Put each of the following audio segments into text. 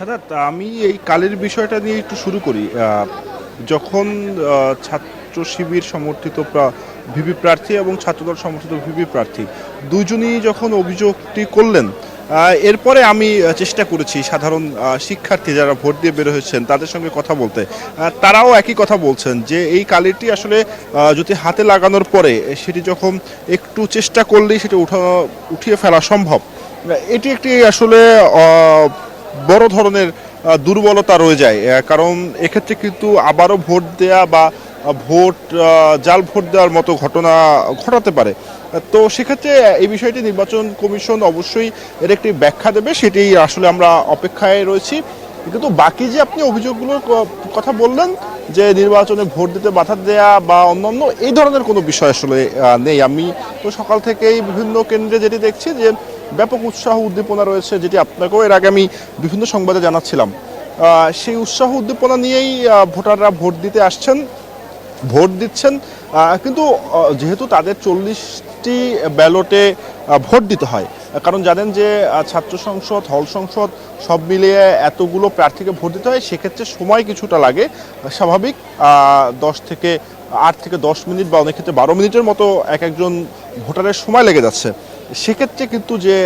সাদাত, আমি এই কালের বিষয়টা নিয়ে একটু শুরু করি। যখন ছাত্র শিবির সমর্থিত ভিপি প্রার্থী এবং ছাত্রদল সমর্থিত ভিপি প্রার্থী দুজনই যখন অভিযোগটি করলেন, এরপরে আমি চেষ্টা করেছি সাধারণ শিক্ষার্থী যারা ভোট দিয়ে বের হয়েছেন তাদের সঙ্গে কথা বলতে। তারাও একই কথা বলছেন যে এই কালিটি আসলে যদি হাতে লাগানোর পরে সেটি যখন একটু চেষ্টা করলেই সেটি উঠিয়ে ফেলা সম্ভব। এটি একটি আসলে বড় ধরনের দুর্বলতা রয়ে যায়, কারণ এক্ষেত্রে কিন্তু আবারও ভোট দেয়া বা ভোট জাল ভোট দেওয়ার মতো ঘটনা ঘটাতে পারে। তো সেক্ষেত্রে এই বিষয়টি নির্বাচন কমিশন অবশ্যই এর একটি ব্যাখ্যা দেবে, সেটি আসলে আমরা অপেক্ষায় রয়েছি। কিন্তু বাকি যে আপনি অভিযোগগুলোর কথা বললেন যে নির্বাচনে ভোট দিতে বাধা দেয়া বা অন্যান্য এই ধরনের কোনো বিষয় আসলে নেই। আমি তো সকাল থেকেই বিভিন্ন কেন্দ্রে যেটি দেখছি যে ব্যাপক উৎসাহ উদ্দীপনা রয়েছে, যেটি আপনাকেও এর আগে আমি বিভিন্ন সংবাদে জানাচ্ছিলাম। সেই উৎসাহ উদ্দীপনা নিয়েই ভোটাররা ভোট দিতে আসছেন, ভোট দিচ্ছেন। কিন্তু যেহেতু তাদের 40টি ব্যালটে ভোট দিতে হয়, কারণ জানেন যে ছাত্র সংসদ, হল সংসদ সব মিলিয়ে এতগুলো প্রার্থীকে ভোট দিতে হয়, সেক্ষেত্রে সময় কিছুটা লাগে স্বাভাবিক। 8 থেকে 10 মিনিট বা অনেক ক্ষেত্রে 12 মিনিটের মতো একজন ভোটারের সময় লেগে যাচ্ছে। সেক্ষেত্রে কিন্তু যে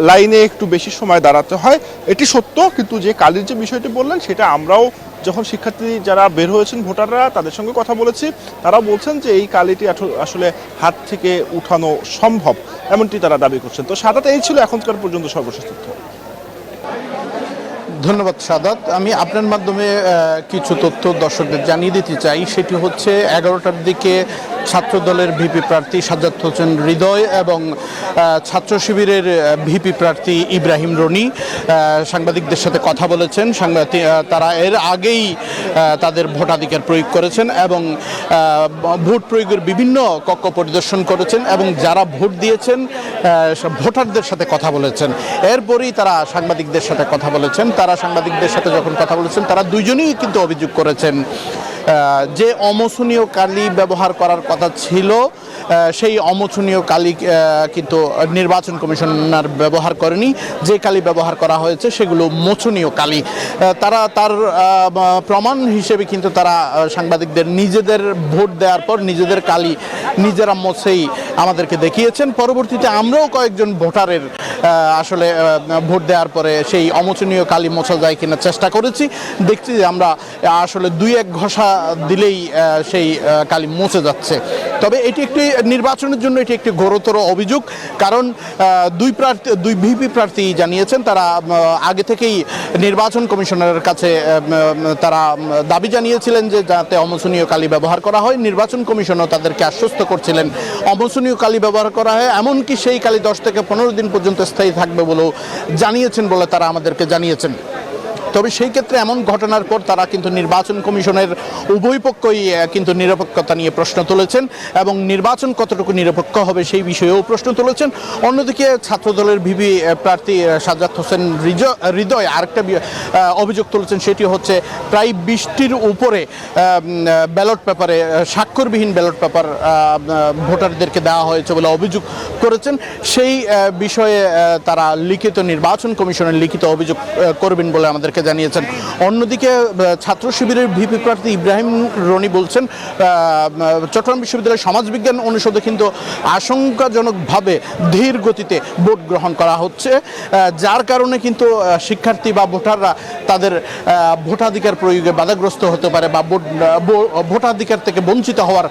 লাইনে একটু বেশি সময় দাঁড়াতে হয় এটি সত্য, কিন্তু যে কালির যে বিষয়টি বললেন সেটা আমরাও যখন শিক্ষার্থী যারা বের হয়েছেন ভোটাররা তাদের সঙ্গে কথা বলেছি, তারা বলছেন যে এই কালিটি আসলে হাত থেকে উঠানো সম্ভব, এমনটি তারা দাবি করছেন। তো সাদাত, এই ছিল এখনকার পর্যন্ত সর্বশেষ তথ্য। ধন্যবাদ সাদাত। আমি আপনার মাধ্যমে কিছু তথ্য দর্শকদের জানিয়ে দিতে চাই। সেটি হচ্ছে 11টার দিকে ছাত্র দলের ভিপি প্রার্থী সাজ্জাদ হোসেন হৃদয় এবং ছাত্র শিবিরের ভিপি প্রার্থী ইব্রাহিম রনি সাংবাদিকদের সাথে কথা বলেছেন। তারা এর আগেই তাদের ভোটাধিকার প্রয়োগ করেছেন এবং ভোট প্রয়োগের বিভিন্ন কক্ষ পরিদর্শন করেছেন এবং যারা ভোট দিয়েছেন ভোটারদের সাথে কথা বলেছেন। এরপরই তারা সাংবাদিকদের সাথে কথা বলেছেন। তারা সাংবাদিকদের সাথে যখন কথা বলেছেন তারা দুইজনই কিন্তু অভিযোগ করেছেন যে অমোচনীয় কালি ব্যবহার করার কথা ছিল, সেই অমোচনীয় কালি কিন্তু নির্বাচন কমিশনার ব্যবহার করেনি। যে কালি ব্যবহার করা হয়েছে সেগুলো মোচনীয় কালি। তারা তার প্রমাণ হিসেবে কিন্তু তারা সাংবাদিকদের নিজেদের ভোট দেওয়ার পর নিজেদের কালি নিজেরা মোছেই আমাদেরকে দেখিয়েছেন। পরবর্তীতে আমরাও কয়েকজন ভোটারের আসলে ভোট দেওয়ার পরে সেই অমোচনীয় কালি মোছা যায় কিনা চেষ্টা করেছি, দেখছি যে আমরা আসলে 2-1 ঘষা দিলেই সেই কালি মুছে যাচ্ছে। তবে এটি একটি নির্বাচনের জন্য এটি একটি গুরুতর অভিযোগ, কারণ দুই ভিপি প্রার্থী জানিয়েছেন তারা আগে থেকেই নির্বাচন কমিশনারের কাছে তারা দাবি জানিয়েছিলেন যে যাতে অমোচনীয় কালি ব্যবহার করা হয়। নির্বাচন কমিশনও তাদেরকে আশ্বস্ত করছিলেন অমোচনীয় কালি ব্যবহার করা হয়, এমনকি সেই কালি 10 থেকে 15 দিন পর্যন্ত স্থায়ী থাকবে বলেও জানিয়েছেন বলে তারা আমাদেরকে জানিয়েছেন। তবে সেই ক্ষেত্রে এমন ঘটনার পর তারা কিন্তু নির্বাচন কমিশনের উভয় পক্ষই কিন্তু নিরপেক্ষতা নিয়ে প্রশ্ন তুলেছেন এবং নির্বাচন কতটুকু নিরপেক্ষ হবে সেই বিষয়েও প্রশ্ন তুলেছেন। অন্যদিকে ছাত্রদলের ভিপি প্রার্থী সাজ্জাদ হোসেন হৃদয় আরেকটা অভিযোগ তুলেছেন, সেটি হচ্ছে প্রায় 20টির উপরে ব্যালট পেপারে স্বাক্ষরবিহীন ব্যালট পেপার ভোটারদেরকে দেওয়া হয়েছে বলে অভিযোগ করেছেন। সেই বিষয়ে তারা নির্বাচন কমিশনের লিখিত অভিযোগ করবেন বলে আমাদেরকে জানিয়েছেন। অন্যদিকে ছাত্র শিবিরের ভিপি প্রার্থী ইব্রাহিম রনি বলছেন চট্টগ্রাম বিশ্ববিদ্যালয়ের সমাজবিজ্ঞান অনুষদে কিন্তু আশঙ্কাজনকভাবে ধীর গতিতে ভোট গ্রহণ করা হচ্ছে, যার কারণে কিন্তু শিক্ষার্থী বা ভোটাররা তাদের ভোটাধিকার প্রয়োগে বাধাগ্রস্ত হতে পারে বা ভোটাধিকার থেকে বঞ্চিত হওয়ার